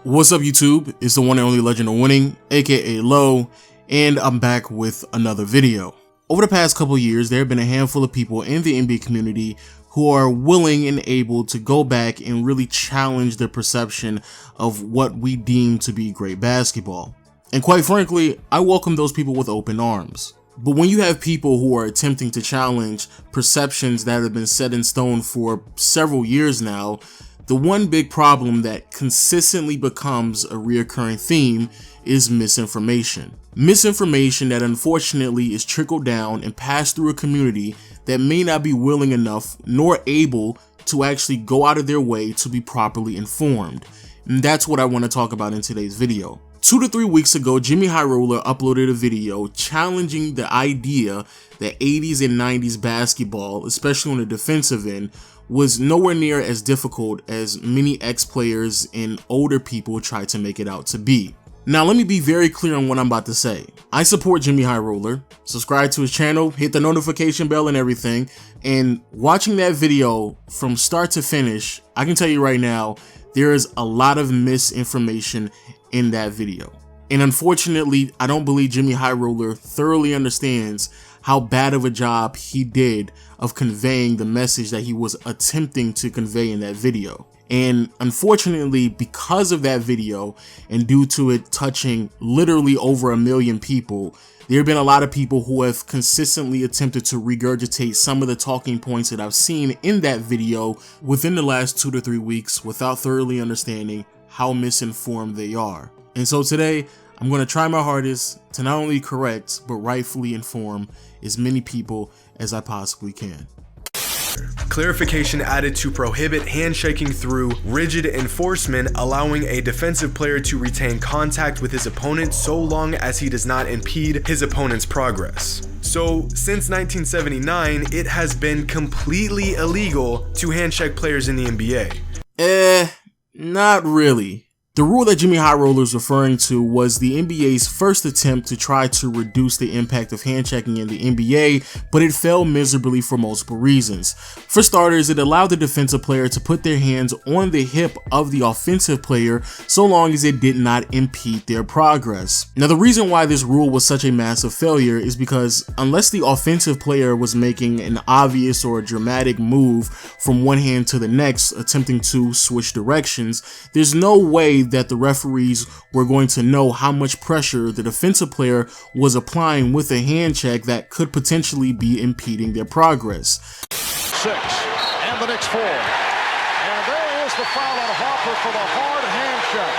What's up YouTube? It's the one and only Legend of Winning, aka Low, and I'm back with another video. Over the past couple years, there have been a handful of people in the NBA community who are willing and able to go back and really challenge the perception of what we deem to be great basketball. And quite frankly, I welcome those people with open arms. But when you have people who are attempting to challenge perceptions that have been set in stone for several years now, the one big problem that consistently becomes a reoccurring theme is misinformation. Misinformation that unfortunately is trickled down and passed through a community that may not be willing enough nor able to actually go out of their way to be properly informed. And that's what I want to talk about in today's video. 2 to 3 weeks ago, Jimmy Highroller uploaded a video challenging the idea that 80s and 90s basketball, especially on the defensive end, was nowhere near as difficult as many ex-players and older people try to make it out to be. Now let me be very clear on what I'm about to say. I support Jimmy Highroller, subscribe to his channel, hit the notification bell and everything, and watching that video from start to finish, I can tell you right now, there is a lot of misinformation in that video. And unfortunately, I don't believe Jimmy Highroller thoroughly understands how bad of a job he did of conveying the message that he was attempting to convey in that video. And unfortunately, because of that video and due to it touching literally over 1 million people, there have been a lot of people who have consistently attempted to regurgitate some of the talking points that I've seen in that video within the last 2 to 3 weeks without thoroughly understanding how misinformed they are. And so today, I'm going to try my hardest to not only correct, but rightfully inform as many people as I possibly can. Clarification added to prohibit handshaking through rigid enforcement, allowing a defensive player to retain contact with his opponent so long as he does not impede his opponent's progress. So, since 1979, it has been completely illegal to handshake players in the NBA. Not really. The rule that Jimmy Highroller is referring to was the NBA's first attempt to try to reduce the impact of handshaking in the NBA, but it failed miserably for multiple reasons. For starters, it allowed the defensive player to put their hands on the hip of the offensive player so long as it did not impede their progress. Now, the reason why this rule was such a massive failure is because unless the offensive player was making an obvious or dramatic move from one hand to the next, attempting to switch directions, there's no way that the referees were going to know how much pressure the defensive player was applying with a hand check that could potentially be impeding their progress. 6 and the Knicks 4, and there is the foul on Harper for the hard hand check.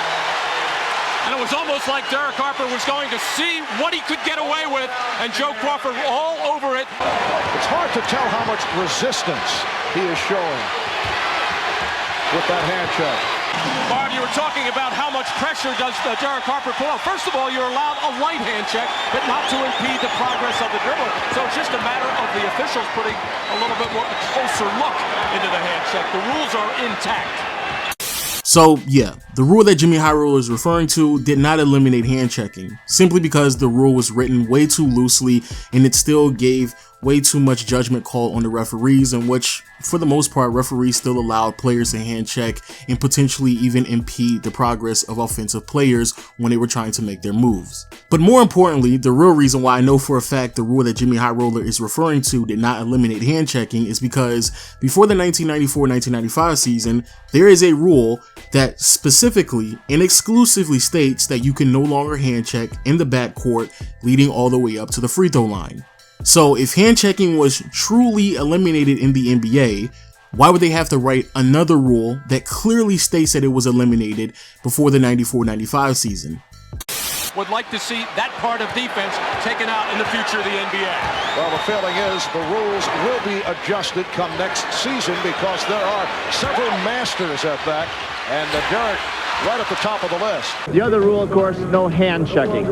And it was almost like Derek Harper was going to see what he could get away with, and Joe Crawford all over it. It's hard to tell how much resistance he is showing with that hand check. Barb, you were talking about how much pressure does Derek Harper pull out. First of all, you're allowed a light hand check, but not to impede the progress of the dribbler. So it's just a matter of the officials putting a little bit more closer look into the hand check. The rules are intact. So yeah, the rule that Jimmy Highroller is referring to did not eliminate hand checking, simply because the rule was written way too loosely and it still gave way too much judgment call on the referees, in which for the most part referees still allowed players to hand check and potentially even impede the progress of offensive players when they were trying to make their moves. But more importantly, the real reason why I know for a fact the rule that Jimmy Highroller is referring to did not eliminate hand checking is because before the 1994-1995 season, there is a rule that specifically and exclusively states that you can no longer hand check in the backcourt leading all the way up to the free throw line. So if hand checking was truly eliminated in the NBA, why would they have to write another rule that clearly states that it was eliminated before the 94-95 season? Would like to see that part of defense taken out in the future of the NBA. Well, the feeling is the rules will be adjusted come next season because there are several masters at that, and Derek right at the top of the list. The other rule, of course, no hand checking.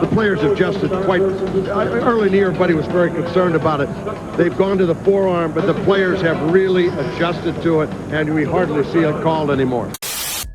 The players have adjusted quite early in the year. Everybody was very concerned about it. They've gone to the forearm, but the players have really adjusted to it, and we hardly see it called anymore.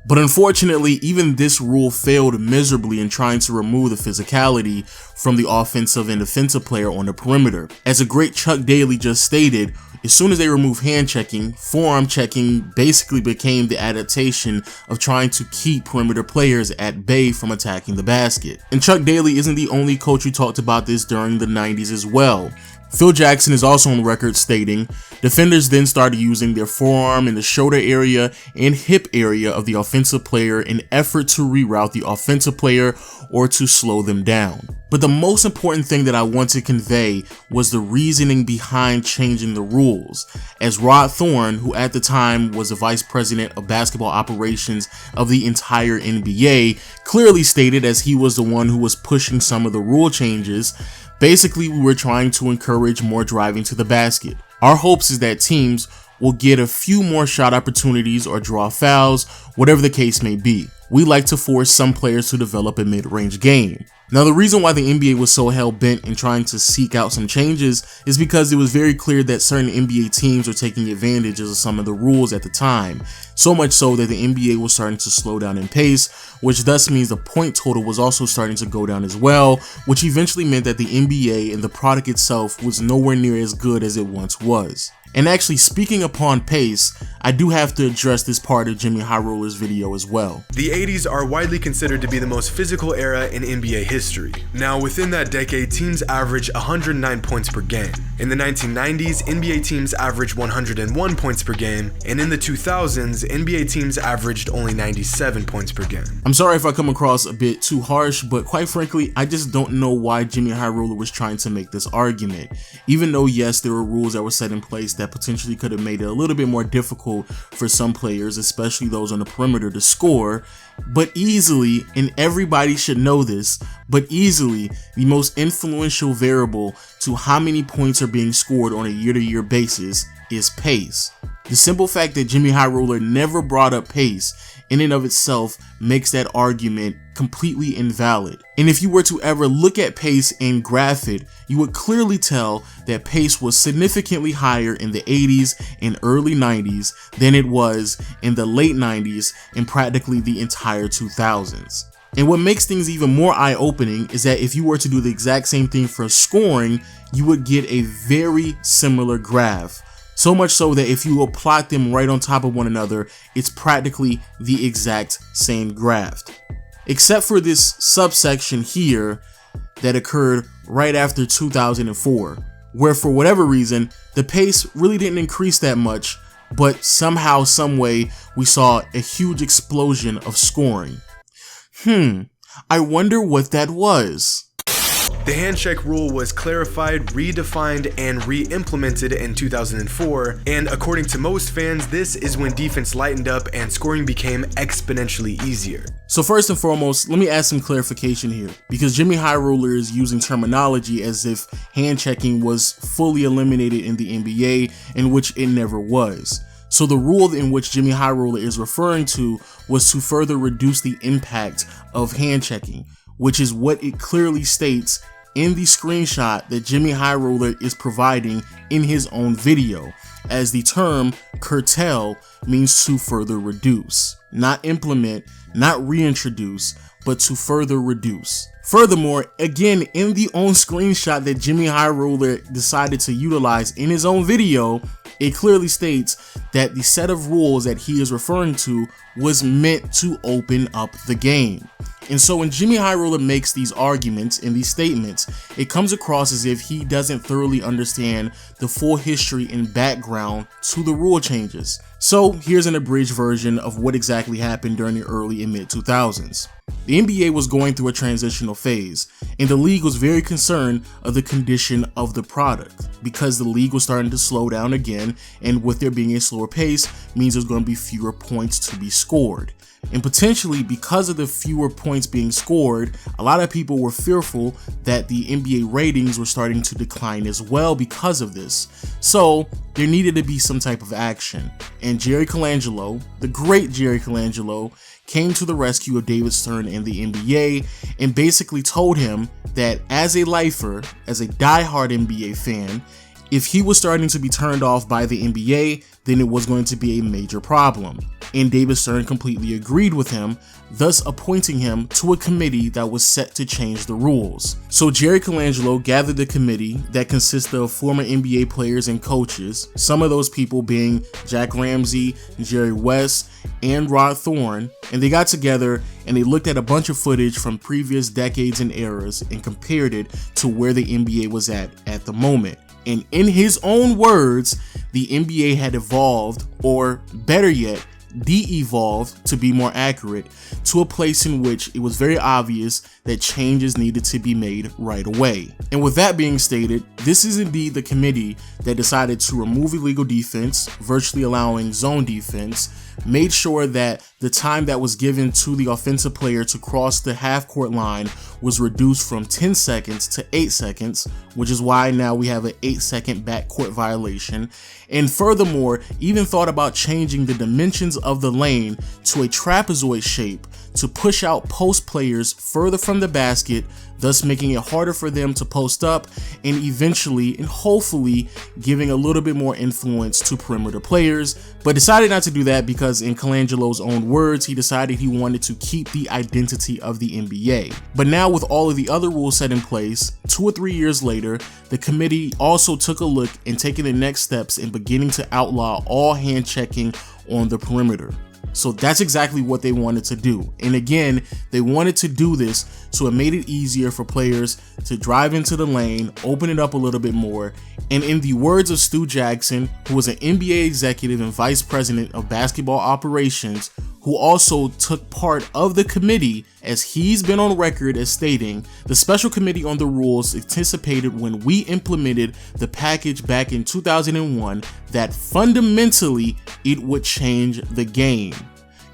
But unfortunately, even this rule failed miserably in trying to remove the physicality from the offensive and defensive player on the perimeter. As a great Chuck Daly just stated, As soon as they removed hand checking, forearm checking basically became the adaptation of trying to keep perimeter players at bay from attacking the basket. And Chuck Daly isn't the only coach who talked about this during the 90s as well. Phil Jackson is also on record stating, defenders then started using their forearm in the shoulder area and hip area of the offensive player in effort to reroute the offensive player or to slow them down. But the most important thing that I want to convey was the reasoning behind changing the rules, as Rod Thorne, who at the time was the vice president of basketball operations of the entire NBA, clearly stated, as he was the one who was pushing some of the rule changes. Basically, we were trying to encourage more driving to the basket. Our hopes is that teams will get a few more shot opportunities or draw fouls, whatever the case may be. We like to force some players to develop a mid-range game. Now, the reason why the NBA was so hell-bent in trying to seek out some changes is because it was very clear that certain NBA teams were taking advantage of some of the rules at the time, so much so that the NBA was starting to slow down in pace, which thus means the point total was also starting to go down as well, which eventually meant that the NBA and the product itself was nowhere near as good as it once was. And actually, speaking upon pace, I do have to address this part of Jimmy Highroller's video as well. The 80s are widely considered to be the most physical era in NBA history. Now, within that decade, teams averaged 109 points per game. In the 1990s, NBA teams averaged 101 points per game, and in the 2000s, NBA teams averaged only 97 points per game. I'm sorry if I come across a bit too harsh, but quite frankly, I just don't know why Jimmy Highroller was trying to make this argument. Even though, yes, there were rules that were set in place that potentially could have made it a little bit more difficult for some players, especially those on the perimeter, to score, but easily, and everybody should know this, but easily the most influential variable to how many points are being scored on a year-to-year basis is pace. The simple fact that Jimmy Highroller never brought up pace in and of itself makes that argument completely invalid. And if you were to ever look at pace and graph it, you would clearly tell that pace was significantly higher in the 80s and early 90s than it was in the late 90s and practically the entire 2000s. And what makes things even more eye-opening is that if you were to do the exact same thing for scoring, you would get a very similar graph. So much so that if you will plot them right on top of one another, it's practically the exact same graph. Except for this subsection here that occurred right after 2004, where for whatever reason, the pace really didn't increase that much, but somehow, some way, we saw a huge explosion of scoring. I wonder what that was. The handshake rule was clarified, redefined, and re-implemented in 2004, and according to most fans, this is when defense lightened up and scoring became exponentially easier. So first and foremost, let me add some clarification here, because Jimmy Highroller is using terminology as if hand checking was fully eliminated in the NBA, in which it never was. So the rule in which Jimmy Highroller is referring to was to further reduce the impact of hand checking, which is what it clearly states in the screenshot that Jimmy Highroller is providing in his own video, as the term curtail means to further reduce, not implement, not reintroduce, but to further reduce. Furthermore, again, in the own screenshot that Jimmy Highroller decided to utilize in his own video, it clearly states that the set of rules that he is referring to was meant to open up the game. And so when Jimmy Highroller makes these arguments and these statements, it comes across as if he doesn't thoroughly understand the full history and background to the rule changes. So here's an abridged version of what exactly happened during the early and mid 2000s. The NBA was going through a transitional phase, and the league was very concerned of the condition of the product, because the league was starting to slow down again, and with there being a slower pace means there's going to be fewer points to be scored. And potentially, because of the fewer points being scored, a lot of people were fearful that the NBA ratings were starting to decline as well because of this. So there needed to be some type of action. And Jerry Colangelo, the great Jerry Colangelo, came to the rescue of David Stern and the NBA and basically told him that as a lifer, as a diehard NBA fan, If he was starting to be turned off by the NBA, then it was going to be a major problem. And David Stern completely agreed with him, thus appointing him to a committee that was set to change the rules. So Jerry Colangelo gathered the committee that consisted of former NBA players and coaches, some of those people being Jack Ramsey, Jerry West, and Rod Thorne, and they got together and they looked at a bunch of footage from previous decades and eras and compared it to where the NBA was at the moment. And in his own words, the NBA had evolved, or better yet, de-evolved, to be more accurate, to a place in which it was very obvious that changes needed to be made right away. And with that being stated, this is indeed the committee that decided to remove illegal defense, virtually allowing zone defense, made sure that the time that was given to the offensive player to cross the half-court line was reduced from 10 seconds to 8 seconds, which is why now we have an 8-second backcourt violation, and furthermore, even thought about changing the dimensions of the lane to a trapezoid shape to push out post players further from the basket, thus making it harder for them to post up and eventually and hopefully giving a little bit more influence to perimeter players, but decided not to do that because in Colangelo's own words, he decided he wanted to keep the identity of the NBA. But now with all of the other rules set in place, 2 or 3 years later, the committee also took a look and taking the next steps in beginning to outlaw all hand checking on the perimeter. So that's exactly what they wanted to do. And again, they wanted to do this so it made it easier for players to drive into the lane, open it up a little bit more. And in the words of Stu Jackson, who was an NBA executive and vice president of basketball operations, who also took part of the committee, as he's been on record as stating, the special committee on the rules anticipated when we implemented the package back in 2001 that fundamentally it would change the game.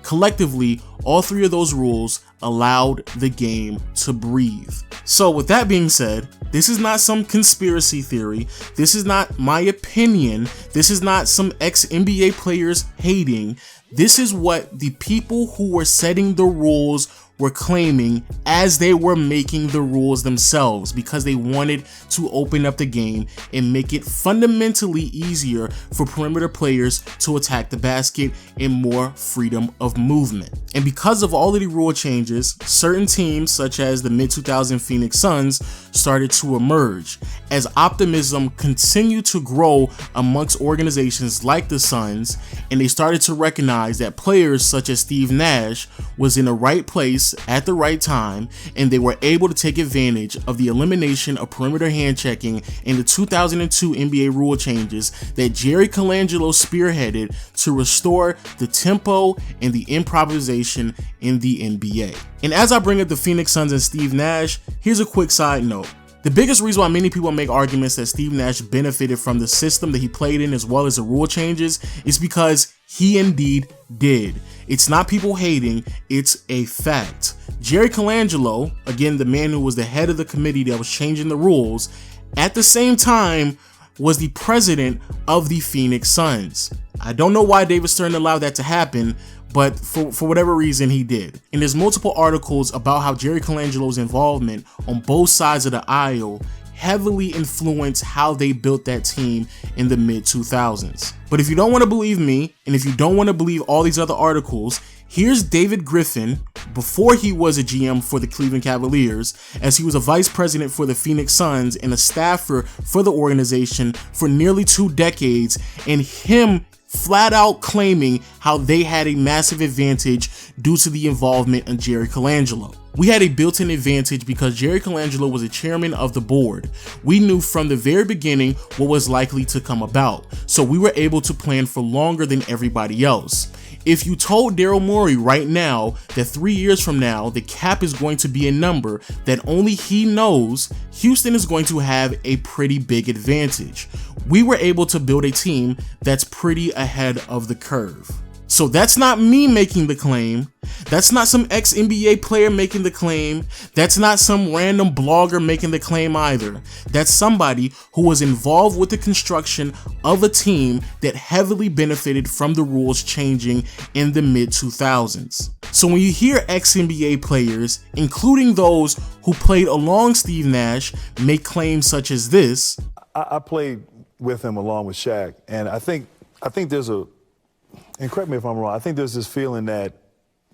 Collectively, all 3 of those rules allowed the game to breathe. So with that being said, this is not some conspiracy theory, this is not my opinion, this is not some ex-NBA players hating, this is what the people who were setting the rules were claiming as they were making the rules themselves, because they wanted to open up the game and make it fundamentally easier for perimeter players to attack the basket and more freedom of movement. And because of all of the rule changes, certain teams such as the mid-2000 Phoenix Suns started to emerge as optimism continued to grow amongst organizations like the Suns, and they started to recognize that players such as Steve Nash was in the right place at the right time, and they were able to take advantage of the elimination of perimeter hand checking in the 2002 NBA rule changes that Jerry Colangelo spearheaded to restore the tempo and the improvisation in the NBA. And as I bring up the Phoenix Suns and Steve Nash, here's a quick side note. The biggest reason why many people make arguments that Steve Nash benefited from the system that he played in as well as the rule changes is because he indeed did. It's not people hating, it's a fact. Jerry Colangelo, again the man who was the head of the committee that was changing the rules, at the same time was the president of the Phoenix Suns. I don't know why David Stern allowed that to happen, but for whatever reason he did. And there's multiple articles about how Jerry Colangelo's involvement on both sides of the aisle heavily influenced how they built that team in the mid-2000s. But if you don't want to believe me, and if you don't want to believe all these other articles, here's David Griffin, before he was a GM for the Cleveland Cavaliers, as he was a vice president for the Phoenix Suns and a staffer for the organization for nearly 2 decades, and him flat out claiming how they had a massive advantage due to the involvement of Jerry Colangelo. We had a built-in advantage because Jerry Colangelo was the chairman of the board. We knew from the very beginning what was likely to come about, so we were able to plan for longer than everybody else. If you told Daryl Morey right now that 3 years from now the cap is going to be a number that only he knows, Houston is going to have a pretty big advantage. We were able to build a team that's pretty ahead of the curve. So that's not me making the claim. That's not some ex-NBA player making the claim. That's not some random blogger making the claim either. That's somebody who was involved with the construction of a team that heavily benefited from the rules changing in the mid-2000s. So when you hear ex-NBA players, including those who played along Steve Nash, make claims such as this, I played with him along with Shaq. And I think there's and correct me if I'm wrong, I think there's this feeling that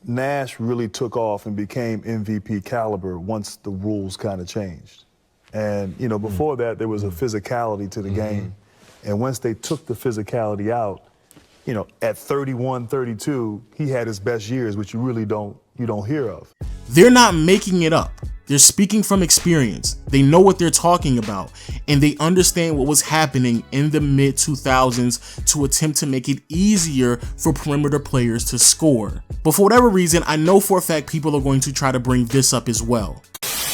Nash really took off and became MVP caliber once the rules kind of changed. And, you know, before that, there was a physicality to the game. And once they took the physicality out, you know, at 31, 32, he had his best years, which you really don't hear of. They're not making it up. They're speaking from experience. They know what they're talking about, and they understand what was happening in the mid-2000s to attempt to make it easier for perimeter players to score. But for whatever reason, I know for a fact people are going to try to bring this up as well.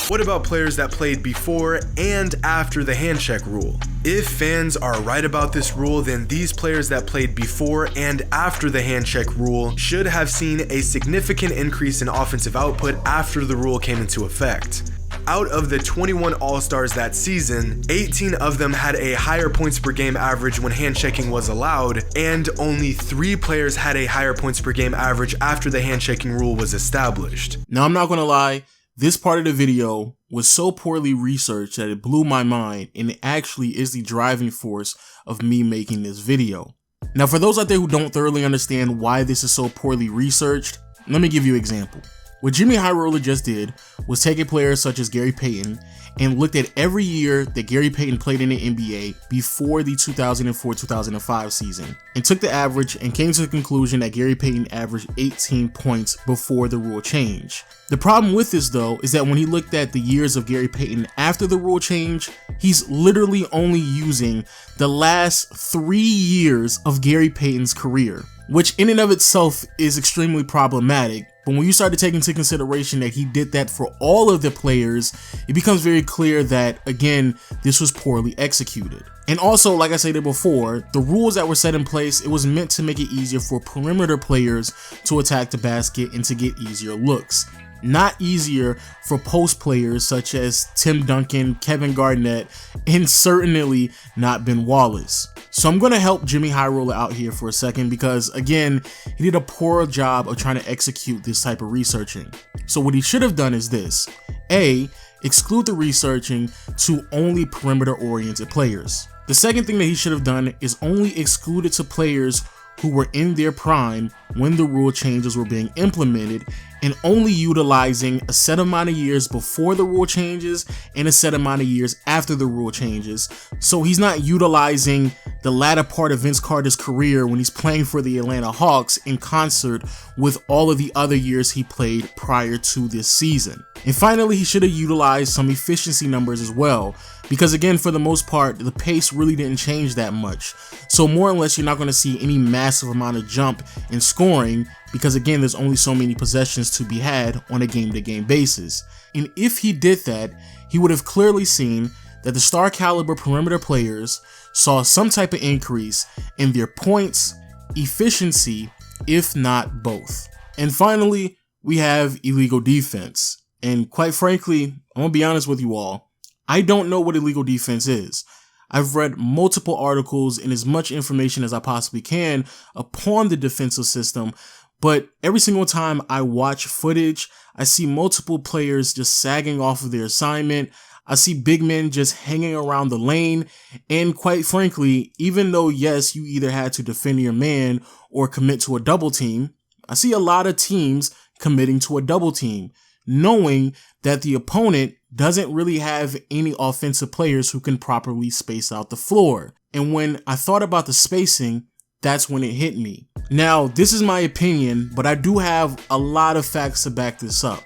What about players that played before and after the hand check rule? If fans are right about this rule, then these players that played before and after the hand check rule should have seen a significant increase in offensive output after the rule came into effect. Out of the 21 All-Stars that season, 18 of them had a higher points per game average when hand checking was allowed, and only 3 players had a higher points per game average after the hand checking rule was established. Now, I'm not gonna lie, this part of the video was so poorly researched that it blew my mind, and it actually is the driving force of me making this video. Now, for those out there who don't thoroughly understand why this is so poorly researched, let me give you an example. What Jimmy Highroller just did was take a player such as Gary Payton and looked at every year that Gary Payton played in the NBA before the 2004-2005 season, and took the average and came to the conclusion that Gary Payton averaged 18 points before the rule change. The problem with this though is that when he looked at the years of Gary Payton after the rule change, he's literally only using the last 3 years of Gary Payton's career, which in and of itself is extremely problematic. But when you start to take into consideration that he did that for all of the players, it becomes very clear that, again, this was poorly executed. And also, like I said before, the rules that were set in place, it was meant to make it easier for perimeter players to attack the basket and to get easier looks. Not easier for post players such as Tim Duncan, Kevin Garnett, and certainly not Ben Wallace. So I'm going to help Jimmy Highroller out here for a second because, again, he did a poor job of trying to execute this type of researching. So what he should have done is this. A, exclude the researching to only perimeter-oriented players. The second thing that he should have done is only exclude it to players who were in their prime when the rule changes were being implemented, and only utilizing a set amount of years before the rule changes and a set amount of years after the rule changes. So he's not utilizing the latter part of Vince Carter's career when he's playing for the Atlanta Hawks in concert with all of the other years he played prior to this season. And finally, he should have utilized some efficiency numbers as well, because again, for the most part, the pace really didn't change that much. So more or less, you're not going to see any massive amount of jump in scoring, because again, there's only so many possessions to be had on a game-to-game basis. And if he did that, he would have clearly seen that the star caliber perimeter players saw some type of increase in their points, efficiency, if not both. And finally, we have illegal defense. And quite frankly, I'm gonna be honest with you all, I don't know what illegal defense is. I've read multiple articles and as much information as I possibly can upon the defensive system, but every single time I watch footage, I see multiple players just sagging off of their assignment. I see big men just hanging around the lane, and quite frankly, even though yes, you either had to defend your man or commit to a double team, I see a lot of teams committing to a double team, knowing that the opponent doesn't really have any offensive players who can properly space out the floor. And when I thought about the spacing, that's when it hit me. Now, this is my opinion, but I do have a lot of facts to back this up.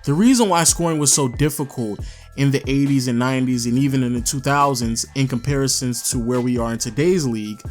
The reason why scoring was so difficult in the 80s and 90s and even in the 2000s in comparisons to where we are in today's league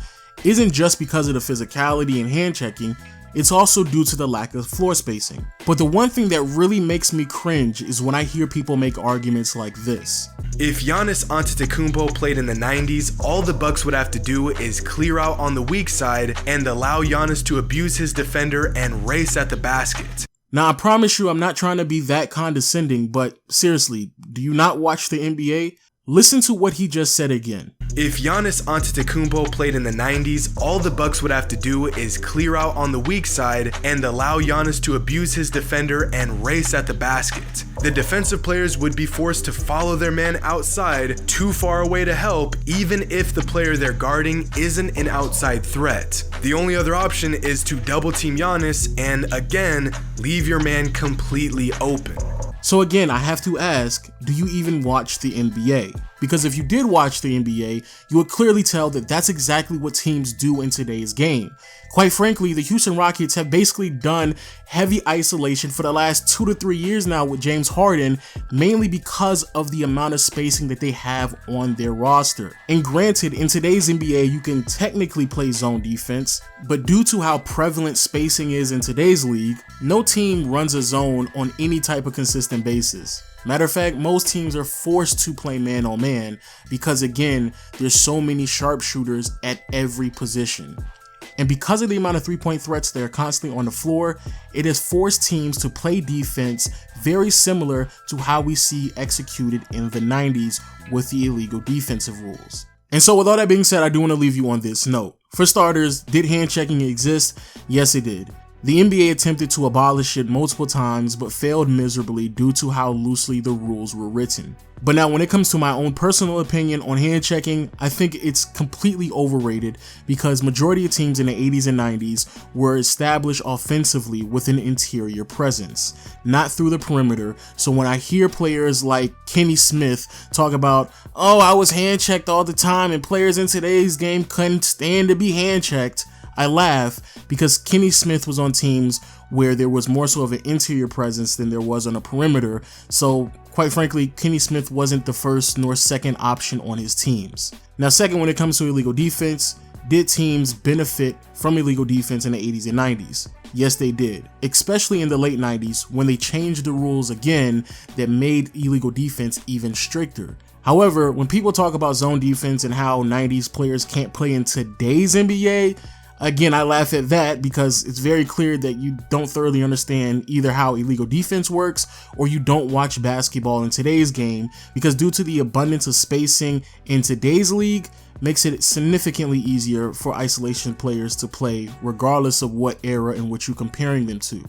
isn't just because of the physicality and hand checking, it's also due to the lack of floor spacing. But the one thing that really makes me cringe is when I hear people make arguments like this. If Giannis Antetokounmpo played in the 90s, all the Bucks would have to do is clear out on the weak side and allow Giannis to abuse his defender and race at the basket. Now, I promise you, I'm not trying to be that condescending, but seriously, do you not watch the NBA? Listen to what he just said again. If Giannis Antetokounmpo played in the 90s, all the Bucks would have to do is clear out on the weak side and allow Giannis to abuse his defender and race at the basket. The defensive players would be forced to follow their man outside too far away to help, even if the player they're guarding isn't an outside threat. The only other option is to double team Giannis and, again, leave your man completely open. So again, I have to ask, do you even watch the NBA? Because if you did watch the NBA, you would clearly tell that that's exactly what teams do in today's game. Quite frankly, the Houston Rockets have basically done heavy isolation for the last 2 to 3 years now with James Harden, mainly because of the amount of spacing that they have on their roster. And granted, in today's NBA, you can technically play zone defense, but due to how prevalent spacing is in today's league, no team runs a zone on any type of consistent basis. Matter of fact, most teams are forced to play man on man because, again, there's so many sharpshooters at every position. And because of the amount of three-point threats that are constantly on the floor, it has forced teams to play defense very similar to how we see executed in the 90s with the illegal defensive rules. And so with all that being said, I do want to leave you on this note. For starters, did hand checking exist? Yes, it did. The NBA attempted to abolish it multiple times but failed miserably due to how loosely the rules were written. But now when it comes to my own personal opinion on hand checking, I think it's completely overrated because majority of teams in the 80s and 90s were established offensively with an interior presence, not through the perimeter. So when I hear players like Kenny Smith talk about, oh, I was hand checked all the time and players in today's game couldn't stand to be hand checked, I laugh because Kenny Smith was on teams where there was more so of an interior presence than there was on a perimeter. So quite frankly, Kenny Smith wasn't the first nor second option on his teams. Now, second, when it comes to illegal defense, did teams benefit from illegal defense in the 80s and 90s? Yes, they did, especially in the late 90s when they changed the rules again that made illegal defense even stricter. However, when people talk about zone defense and how 90s players can't play in today's NBA, again, I laugh at that because it's very clear that you don't thoroughly understand either how illegal defense works or you don't watch basketball in today's game, because due to the abundance of spacing in today's league makes it significantly easier for isolation players to play regardless of what era in which you're comparing them to.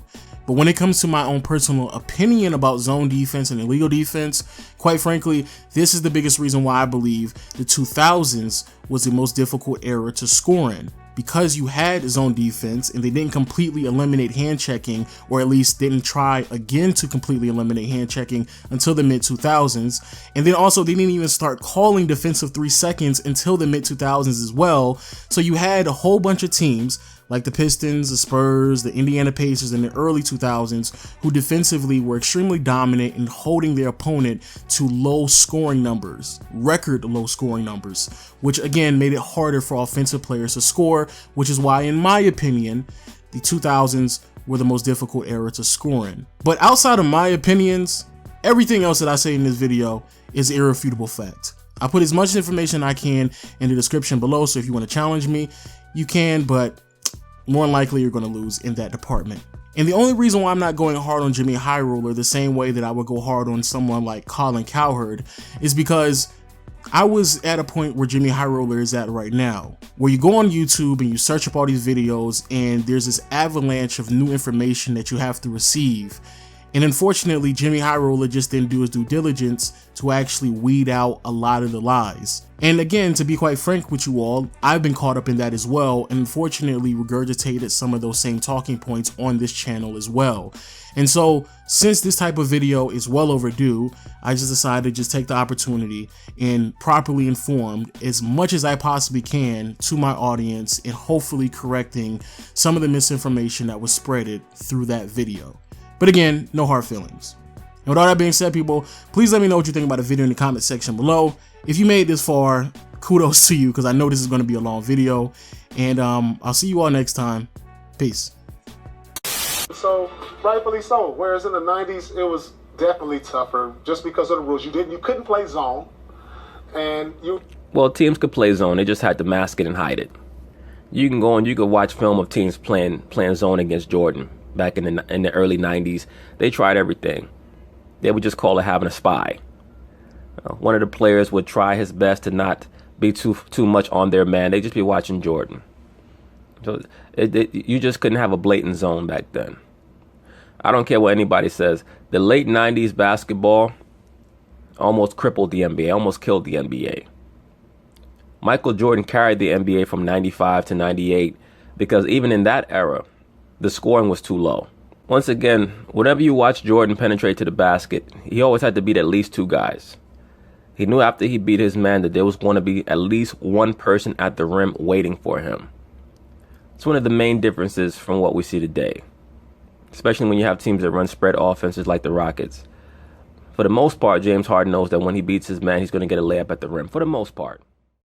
But when it comes to my own personal opinion about zone defense and illegal defense, quite frankly, this is the biggest reason why I believe the 2000s was the most difficult era to score in. Because you had zone defense and they didn't completely eliminate hand checking, or at least didn't try again to completely eliminate hand checking until the mid 2000s. And then also they didn't even start calling defensive 3 seconds until the mid 2000s as well. So you had a whole bunch of teams like the Pistons, the Spurs, the Indiana Pacers in the early 2000s who defensively were extremely dominant in holding their opponent to low scoring numbers, record low scoring numbers, which again made it harder for offensive players to score, which is why, in my opinion, the 2000s were the most difficult era to score in. But outside of my opinions, everything else that I say in this video is irrefutable fact. I put as much information I can in the description below, so if you want to challenge me, you can, but more than likely you're going to lose in that department. And the only reason why I'm not going hard on Jimmy Highroller the same way that I would go hard on someone like Colin Cowherd is because I was at a point where Jimmy Highroller is at right now, where you go on YouTube and you search up all these videos and there's this avalanche of new information that you have to receive. And unfortunately, Jimmy Highroller just didn't do his due diligence to actually weed out a lot of the lies. And again, to be quite frank with you all, I've been caught up in that as well, and unfortunately regurgitated some of those same talking points on this channel as well. And so, since this type of video is well overdue, I just decided to just take the opportunity and properly inform as much as I possibly can to my audience and hopefully correcting some of the misinformation that was spreaded through that video. But again, no hard feelings. And with all that being said, people, please let me know what you think about the video in the comment section below. If you made it this far, kudos to you, because I know this is going to be a long video. And I'll see you all next time. Peace. So, rightfully so. Whereas in the 90s, it was definitely tougher just because of the rules. You couldn't play zone. And well, teams could play zone. They just had to mask it and hide it. You can go and you can watch film of teams playing zone against Jordan. Back in the early 90s, they tried everything. They would just call it having a spy. One of the players would try his best to not be too much on their man. They'd just be watching Jordan. So you just couldn't have a blatant zone back then. I don't care what anybody says. The late 90s basketball almost crippled the NBA, almost killed the NBA. Michael Jordan carried the NBA from 95 to 98 because even in that era, the scoring was too low. Once again, whenever you watch Jordan penetrate to the basket, he always had to beat at least two guys. He knew after he beat his man that there was going to be at least one person at the rim waiting for him. It's one of the main differences from what we see today, especially when you have teams that run spread offenses like the Rockets. For the most part, James Harden knows that when he beats his man, he's going to get a layup at the rim, for the most part.